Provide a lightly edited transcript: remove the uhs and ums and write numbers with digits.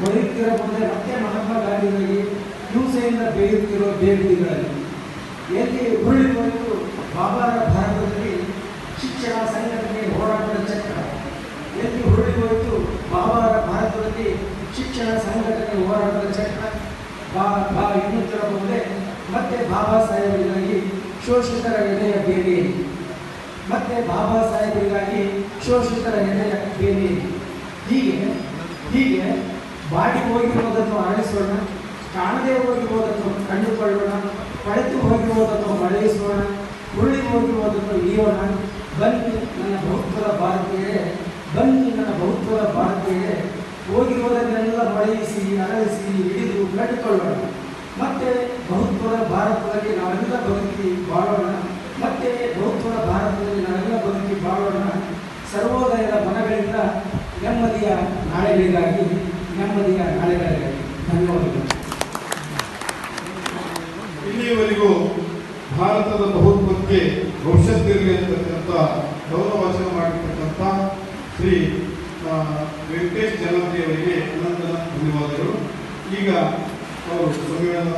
ಬರೆಯುತ್ತಿರಬಹುದೇ ಮತ್ತೆ ಮಹಾತ್ಮ ಗಾಂಧಿಗಳಿಗೆ ಹಿಂಸೆಯಿಂದ ಬೇಯುತ್ತಿರುವ ಬೇಗುದಿಗಳಲ್ಲಿ ಎಲ್ಲಿ ಉರುಳಿ ಹೋಯಿತು ಬಾಬಾರ ಭಾರತದಲ್ಲಿ ಶಿಕ್ಷಣ ಸಂಘಟನೆ ಹೋರಾಟದ ಚಕ್ರ, ಎಲ್ಲಿ ಉರುಳಿ ಹೋಯಿತು ಬಾಬಾರ ಭಾರತದಲ್ಲಿ ಶಿಕ್ಷಣ ಸಂಘಟನೆ ಹೋರಾಟದ ಚಕ್ರ. ಇನ್ನುತ್ತಿರಬಹುದೇ ಮತ್ತೆ ಬಾಬಾ ಸಾಹೇಬರಿಗಾಗಿ ಶೋಷಿತರ ಎದೆಯ ಬೇರೆ, ಮತ್ತೆ ಬಾಬಾ ಸಾಹೇಬರಿಗಾಗಿ ಶೋಷಿತರ ಎದೆಯ ಬೇರೆ. ಹೀಗೆ ಹೀಗೆ ಬಾಡಿ ಹೋಗಿರುವುದನ್ನು ಅರಳಿಸೋಣ, ಕಾಣದೇ ಹೋಗಿರುವುದನ್ನು ಕಂಡುಕೊಳ್ಳೋಣ, ಕಳೆದು ಹೋಗಿರುವುದನ್ನು ಮಳೆಯಿಸೋಣ, ಉರುಳಿ ಹೋಗಿರುವುದನ್ನು ಇಳಿಯೋಣ. ಬನ್ನಿ ನನ್ನ ಬಹುತ್ವದ ಭಾರತೀಯರೇ, ಬನ್ನಿ ನನ್ನ ಬಹುತ್ವದ ಭಾರತೀಯರೇ, ಹೋಗಿರುವುದನ್ನೆಲ್ಲ ಮಳೆಯಿಸಿ ಅರಳಿಸಿ ಹಿಡಿದು ಕಂಡುಕೊಳ್ಳೋಣ. ಮತ್ತೆ ಬಹುತ್ವದ ಭಾರತದಲ್ಲಿ ನಾವೆಲ್ಲ ಬದುಕಿ ಬಾಳೋಣ, ಮತ್ತೆ ಬಹುತ್ವದ ಭಾರತದಲ್ಲಿ ನಾವೆಲ್ಲ ಬದುಕಿ ಬಾಳೋಣ. ಸರ್ವೋದಯದ ಮನಗಳಿಂದ ನೆಮ್ಮದಿಯ ನಾಳೆಗಳಿಗಾಗಿ, ನೆಮ್ಮದಿಯ ನಾಳೆಗಳಿಗಾಗಿ. ಧನ್ಯವಾದಗಳು. ಇಲ್ಲಿಯವರೆಗೂ ಭಾರತದ ಬಹುತ್ವಕ್ಕೆ ಭವಿಷ್ಯತ್ತಿರಲಿ ಅಂತಕ್ಕಂಥ ಗೌರವ ವಾಚನ ಮಾಡಿರ್ತಕ್ಕಂಥ ಶ್ರೀ ವೆಂಕಟೇಶ್ ಜಲಂತಿ ಅವರಿಗೆ ಅನಂತ ಧನ್ಯವಾದಗಳು. ಈಗ ಅವರು ಸಂವಿಧಾನ